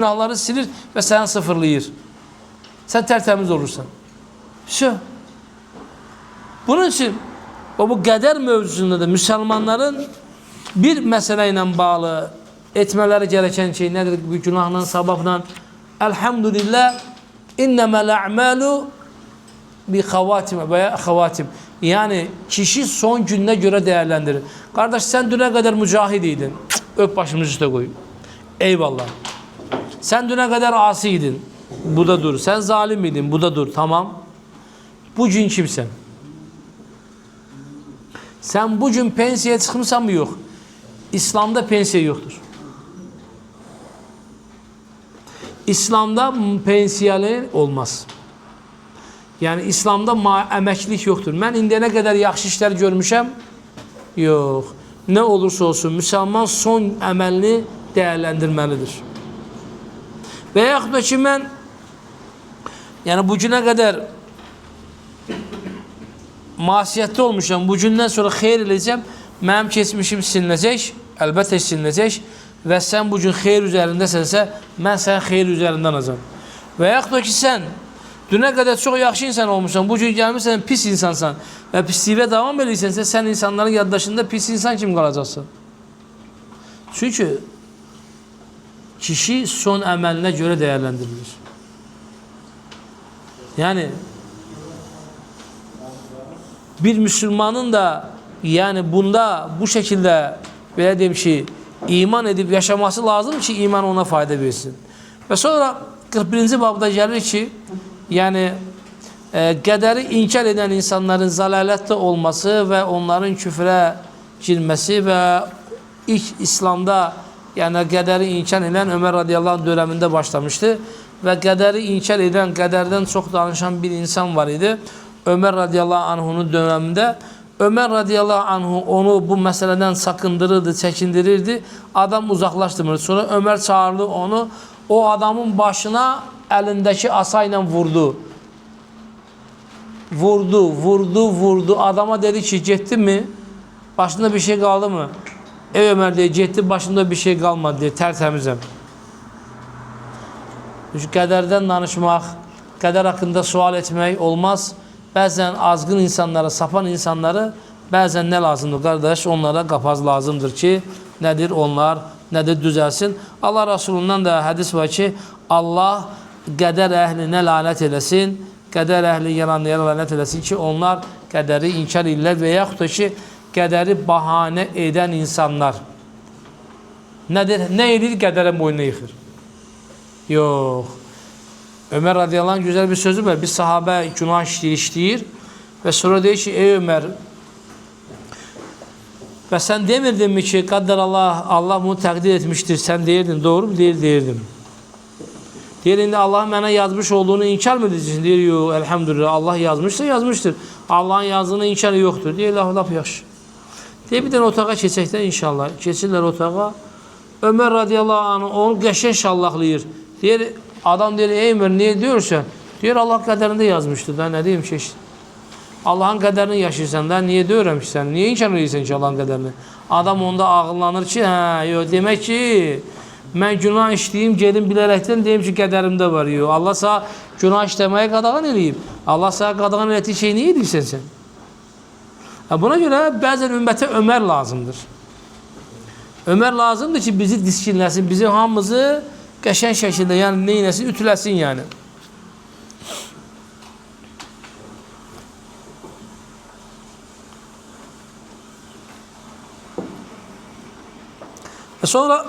günahları silir ve seni sıfırlayır. Sen tertemiz olursan. Şu. Bunun için bu kader mevzusunda da Müslümanların bir meseleyle bağlı etmeleri gereken şey nedir? Bu günahla, sabahla. Elhamdülillah innemel a'malu bi havatim veya havatim. Yani kişi son gününe göre değerlendirir. Kardeş sen düne kadar mücahidiydin. Öp başımızı üstüne koy. Eyvallah. Sen düne kadar asiydin. Bu da dur. Sen zalim miydin? Bu da dur. Tamam. Bugün kimsen? Sen bugün pensiye çıkmışsan mı? Yok. İslam'da pensiye yoktur. İslam'da pensiyeli olmaz. Yani İslam'da əməklik yoktur. Mən indiyə nə qədər yaxşı işlər görmüşəm? Yox. Ne olursa olsun Müslüman son əməlini değerlendirmelidir. Və yaxud da ki mən yani bugüne kadar masiyetli olmuşam. Bugündən sonra xeyr edəcəm. Mənim keçmişim silinəcək. Əlbəttə silinəcək. Və sən bugün xeyr üzərindəsənsə, mən sən xeyr üzərindən alacam. Və yaxud da ki sən dünə qədər çox yaxşı insan olmuşsan, bugün gəlmişsən pis insansan və pisliyə davam edirsənsə, sən insanların yaddaşında pis insan kimi qalacaqsın. Çünki kişi son əməlinə görə dəyərləndirilir. Yani bir Müslümanın da yani bunda bu şekilde belə deyim ki iman edip yaşaması lazım ki iman ona fayda versin. Ve sonra 41. babda gelir ki yani qədəri inkar eden insanların zalalətdə olması ve onların küfre girmesi ve ilk İslam'da yani qədəri inkar eden Ömer radıyallahu anh döneminde başlamıştı. Ve qədəri inkar eden, qədərdən çok danışan bir insan var idi. Ömer radıyallahu anh'un döneminde. Ömer radıyallahu anhu onu bu meseleden sakındırırdı, çekindirirdi. Adam uzaklaştırmırdı. Sonra Ömer çağırdı onu. O adamın başına elindeki asayla vurdu. Vurdu. Adama dedi ki gitti mi? Başında bir şey kaldı mı? Ey Ömer diye gitti, başında bir şey kalmadı diye tertemizim. Çünkü qədərdən danışmaq, qədər hakkında sual etmek olmaz. Bəzən azgın insanlara, sapan insanları bəzən nə lazımdır qardaş? Onlara qapaz lazımdır ki, nədir onlar, nədir düzəlsin. Allah Rasulundan da hədis var ki, Allah qədər əhlinə lənət eləsin, qədər əhli yalanlara lənət eləsin ki, onlar qədəri inkar edirlər və yaxud da ki, qədəri bahane edən insanlar. Nədir? Nə edir? Qədərə boynuna yıxır. Yox. Ömer radıyallahu anh güzel bir sözü var. Bir sahabe günah işleyir ve sonra deyir ki ey Ömer ve sen demirdin mi ki kaddar Allah bunu takdir etmiştir, sen deyirdin, doğru mu? Deyirdim. Deyir indi Allah mənə yazmış olduğunu inkar mı edeceksin? Deyir yok, elhamdülillah Allah yazmışsa yazmıştır. Allah'ın yazdığını inkar yoktur. Deyir laf yaş. Deyir bir tane otağa keçəkdən inşallah. Keçirlər otağa. Ömer radıyallahu anh onu qəşəng şallaqlayır. Deyir adam deyir ey Ömer niye diyorsan? Diyor Allah qədərində yazmışdır da ne diyeyim ki işte. Allah'ın qədərini yaşayırsan da niye diyorum ki sen? Niye inkar edirsən ki Allah'ın qədərini? Adam onda ağıllanır ki yok demek ki mən günah işləyim gedim bilərəkdən deyim ki qədərimdə var. Yok Allah sana günah işləməyə qadağan eləyib. Allah sana qadağan elədiyi şey niye edirsən sen? Buna göre bəzən ümmətə Ömer lazımdır. Ömer lazımdır ki bizi diskinləsin, bizi hamımızı qəşəng şəkildə yani neyləsin, ütüləsin yani. Sonra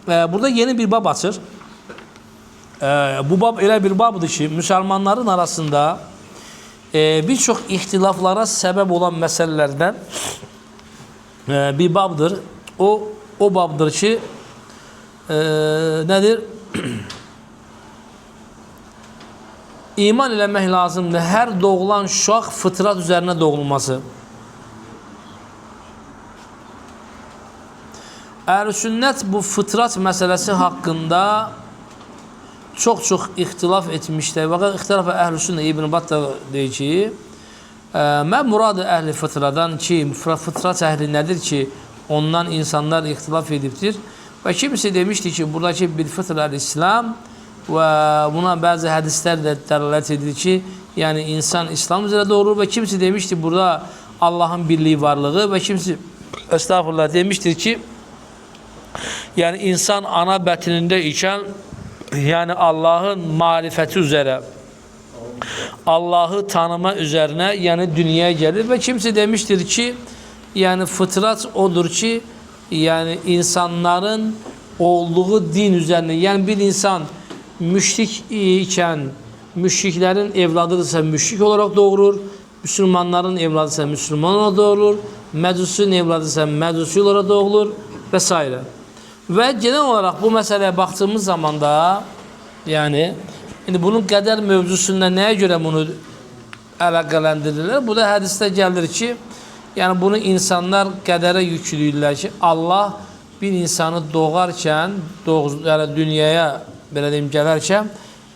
burada yeni bir bab açır. Bu bab elə bir babdır ki, Müslümanların arasında birçok ihtilaflara səbəb olan məsələlərdən bir babdır. O babdır ki, nedir? İman eləmək lazımdır. Hər doğulan uşaq fıtrat üzerine doğulması. Əhl-i sünnət bu fıtrat məsələsi haqqında çox ixtilaf etmişlər. Baxın, ixtilaf əhl-i sünnə İbn Battah deyir ki, mən muradı əhli fıtradan ki, fıtrat əhli nədir ki, ondan insanlar ixtilaf edibdir. Ve kimisi demişti ki buradaki bil fıtral İslam ve buna bazı hadisler de delalet edilir ki yani insan İslam üzere doğurur ve kimisi demişti burada Allah'ın birliği varlığı ve kimisi estağfurullah demiştir ki yani insan ana betininde iken yani Allah'ın marifeti üzere Allah'ı tanıma üzerine yani dünyaya gelir ve kimse demiştir ki yani fıtrat odur ki yani insanların olduğu din üzerine yani bir insan müşrik iken müşriklerin evladıdırsa müşrik olarak doğurur, Müslümanların evladıysa Müslüman olarak doğurur, Mecusi'nin evladıysa Mecusi olarak doğurur vesaire. Ve genel olarak bu meseleye baktığımız zaman da yani bunun kader mevzusunda neye göre bunu alakalandırırlar? Bu da hadiste gelir ki yani bunu insanlar kadere yüklüyorlar ki Allah bir insanı doğarken yani dünyaya belə deyim gələrkən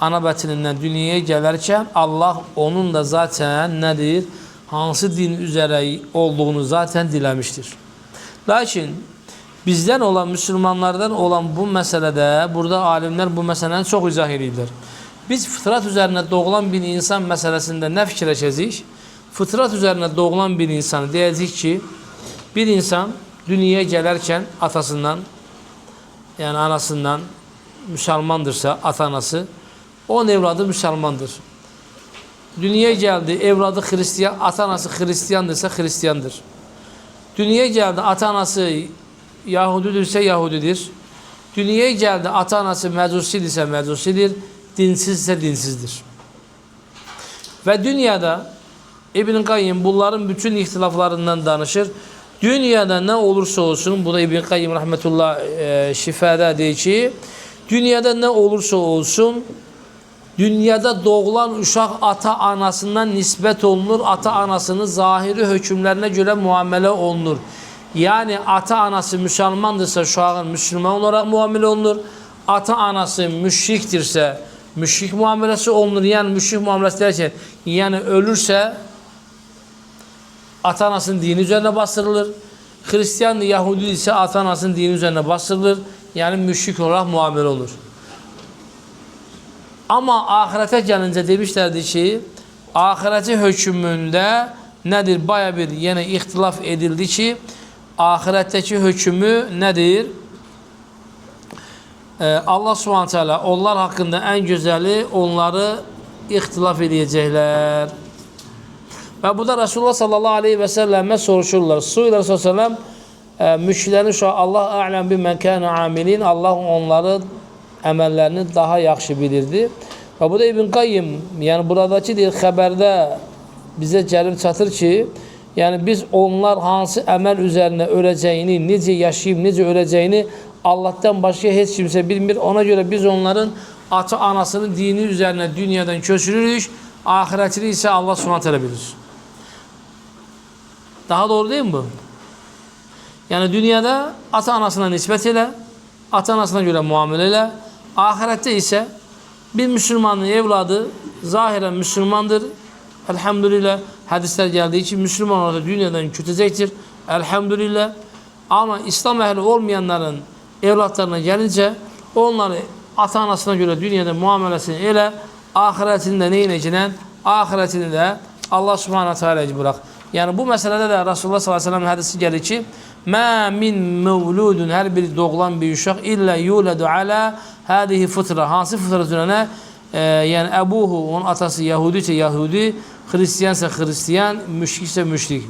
ana bətinindən dünyaya gələrkən Allah onun da zaten nedir? Hansı din üzere olduğunu zaten dilemiştir. Lakin bizden olan Müslümanlardan olan bu meselede burada alimler bu meselenin çok izah edirlər. Biz fıtrat üzerine doğulan bir insan meselesinde ne fikirləşəcəyik? Fıtrat üzerine doğulan bir insanı deyəcək ki bir insan dünyaya gələrkən atasından yani anasından Müslümandırsa ata-anası onun evladı Müslümandır. Dünyaya geldi evladı Hristiyan, ata-anası Hristiyandırsa Hristiyandır. Dünyaya geldi ata-anası Yahudidirsə Yahudidir. Dünyaya geldi ata-anası Mecusidirsə Mecusidir. Dinsizsə dinsizdir. Ve dünyada İbn Qayyim bunların bütün ihtilaflarından danışır. Dünyada ne olursa olsun, bu da İbn Qayyim rahmetullah şifada deyir ki, dünyada ne olursa olsun, dünyada doğulan uşaq ata-anasından nisbət olunur, ata-anasının zahiri hükümlerine göre muamele olunur. Yani ata-anası Müslümandırsa uşağın Müslüman olarak muamele olunur, ata-anası müşriktirsə, müşrik muamelesi olunur. Yani müşrik muamelesi derken, yani ölürse ata-anasının dini üzerine bastırılır. Hristiyan Yahudi ise ata-anasının dini üzerine bastırılır. Yani müşrik olarak muamele olur. Ama ahirete gelince demişlerdi ki ahireti hükmünde nedir? Baya bir yine ihtilaf edildi ki ahiretteki hükmü nedir? Allah subhanahu teala onlar hakkında en güzeli onları ihtilaf edecekler. Ve bu da Resulullah sallallahu aleyhi ve selleme soruşurlar. Suyla Resulullah sallallahu müşriklerin şu Allah a'lem bi men kana amilin Allah onları emellerini daha yaxşı bilirdi. Ve bu da İbn Qayyim yani buradaki bir haberde bize gelip çatır ki yani biz onlar hansı emel üzerine öleceğini, nice yaşayıp nice öleceğini Allah'tan başka hiç kimse bilmir. Ona göre biz onların ata-anasının dini üzerine dünyadan köçürürüz. Ahiretini ise Allah subhanahu teala bilir. Daha doğru değil mi bu? Yani dünyada ata-anasına nispet ile, ata-anasına göre muamele ile, ahirette ise bir Müslümanın evladı zahiren Müslümandır. Elhamdülillah hadisler geldiği için Müslüman olarak dünyadan kütecektir. Elhamdülillah. Ama İslam ehli olmayanların evlatlarına gelince onları ata-anasına göre dünyada muamelesini ile ahiretinde neyine giden ahiretini de Allah subhanahu teala'yı bırak. Yani bu meselede de Resulullah sallallahu aleyhi ve sellem hadisi gelir ki مَا مِنْ مَوْلُودٌ her bir doğulan bir uşak illa yuledu ala hadihi fıtra hansı fıtra üzerine yani ebuhu onun atası Yahudi ise Yahudi Hristiyansa Hristiyan müşrikse müşrik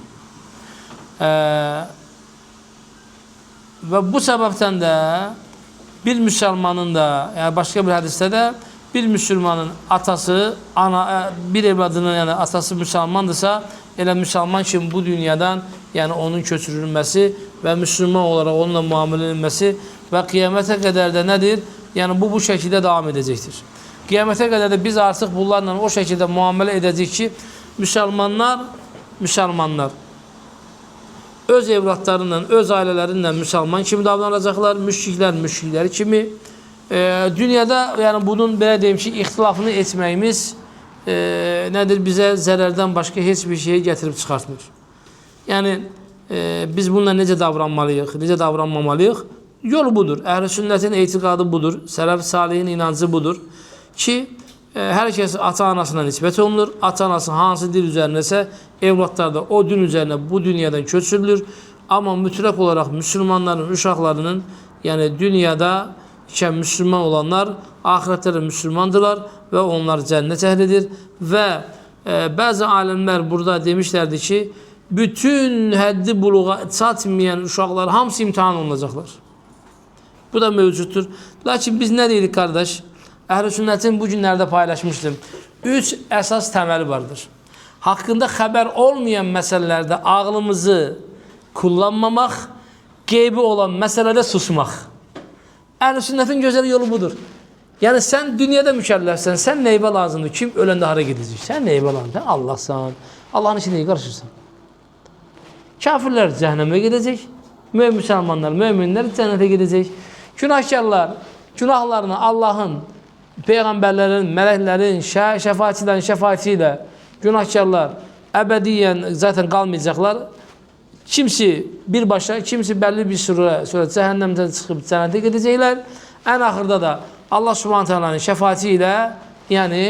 ve bu sebepten de bir Müslümanın da yani başka bir hadiste de bir Müslümanın atası bir evladının yani atası Müslümandırsa elə Müslüman için bu dünyadan yani onun köçürülmesi ve Müslüman olarak onunla muamele edilmesi ve kıyamete kadar da nedir? Yani bu şekilde devam edecektir. Kıyamete kadar da biz artık bunlarla o şekilde muamele edecek ki Müslümanlar öz evlatlarından, öz ailelerinden Müslüman kimi davranacaklar? Müşrikleri kimi? Dünyada yani bunun belə deyim ki, ihtilafını etməyimiz nedir? Bize zərərdən başka hiçbir şeyi getirip çıkartmıyor. Yani biz bununla necə davranmalıyıq, necə davranmamalıyıq? yolu budur. Əhl-i sünnetin etiqadı budur. Sələf salihin inancı budur. Ki hər kəs ata-anasına nisbət olunur. Ata-anası hansı dil üzərindəsə evlatlar da o din üzərinə bu dünyadan köçürülür. Amma mütləq olaraq müsəlmanların uşaqlarının, yəni dünyada ikən müsəlman olanlar axirətdə də müsəlmandırlar və onlar cənnət əhlidir. Və bəzi alimlər burada demişlərdi ki, bütün həddi buluğa çatmayan uşaqlar hamısı imtihan olunacaqlar. Bu da mövcuddur. Lakin biz nə deyirik qardaş? Əhl-i sünnetin bu günlərdə paylaşmışdım. 3 əsas təməli vardır. Haqqında xəbər olmayan məsələlərdə ağlımızı kullanmamaq, qeybi olan məsələdə susmaq. Əhl-i sünnetin gözəl yolu budur. Yəni sən dünyada mükəlləfsən, sən neybə lazımdır? Kim öləndə hara gedəcək? Sən neybə lazımdır? Sən Allahsan. Allahın içində qarışırsan. Kafirlər cəhənnəmə gedəcək. Müsəlmanlar, möminlər cənnətə gedəcək. Günahkarlar günahlarını Allahın, peyğəmbərlərin, mələklərin, şəfaatçilərin şəfaati ilə günahkarlar əbədiyyən zaten qalmayacaqlar. Kimisi birbaşa, kimisi bəlli bir sürə sonra cəhənnəmdən çıxıb cənnətə gedəcəklər. Ən axırda da Allah Subhanahu taalanın şəfaati ilə yəni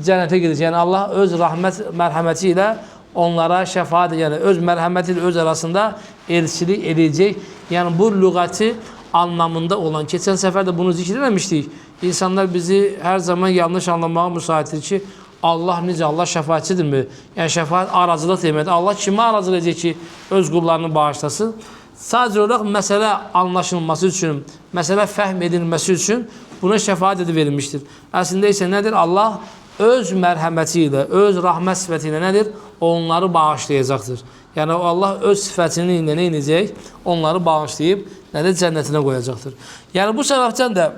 cənnətə gedəcək. Yəni Allah öz rəhmət, mərhəməti ilə onlara şəfaat, yəni öz mərhəməti ilə öz arasında elçilik edəcək. Yəni bu lüğəti anlamında olan, keçən səfər də bunu zikr eləmişdik. İnsanlar bizi hər zaman yanlış anlamağa müsaitdir ki, Allah necə, Allah şəfaatçidirmi? Yəni şəfaat aracılıq deməkdir. Allah kimə aracılıq edəcək ki, öz qullarını bağışlasın? Sadəcə olaraq məsələ anlaşılması üçün, məsələ fəhm edilməsi üçün buna şəfaat edib verilmişdir. Əslində isə nədir? Allah öz mərhəməti ilə, öz rəhmət sifəti ilə nədir? Onları bağışlayacaqdır. Yəni Allah öz sifətini ilə nə edəcək? Onları bağışlayıb nədir? Cənnətinə qoyacaqdır. Yəni bu səbəbdən də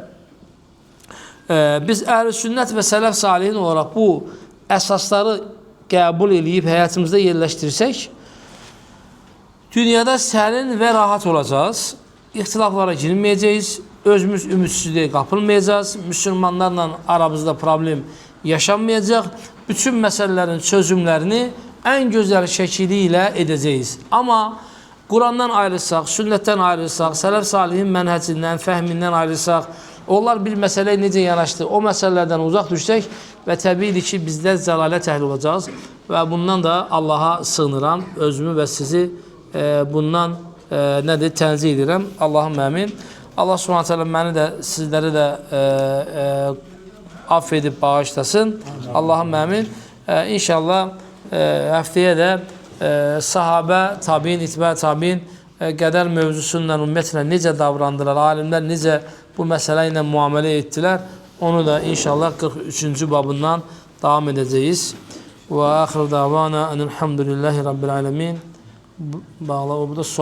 biz əhl-i sünnət və sələf salihin olaraq bu əsasları qəbul edib həyatımızda yerləşdirsək, dünyada sərin və rahat olacağız, ixtilaflara girməyəcəyiz, özümüz ümidsizliyə qapılmayacağız, müsəlmanlarla aramızda problem yaşanmayacaq, bütün məsələlərin çözümlərini ən gözəl şəkili ilə edəcəyiz. Amma Qurandan ayrılsaq, sünnətdən ayrılsaq, sələf salihin mənhəcindən, fəhmindən ayrılsaq, onlar bir məsələyə necə yanaşdı, o məsələlərdən uzaq düşsək və təbiidir ki, bizlər zəlalət əhli olacağız və bundan da Allaha sığınıram, özümü və sizi bundan nədir, tənzih edirəm. Allahım əmin. Allah Subhanahu taala məni də, sizləri də aff edib bağışlasın. Allahım əmin. İnşallah həftəyə də sahabə, tabiin, itbə tabiin qədər mövzusundan ümumiyyətlə necə davrandılar, alimlər necə bu məsələ ilə müamilə etdilər, onu da inşallah 43-cü babından davam edəcəyiz. Və axir davana enelhamdülillahi rabbil alemin. Bağla, o burada sual.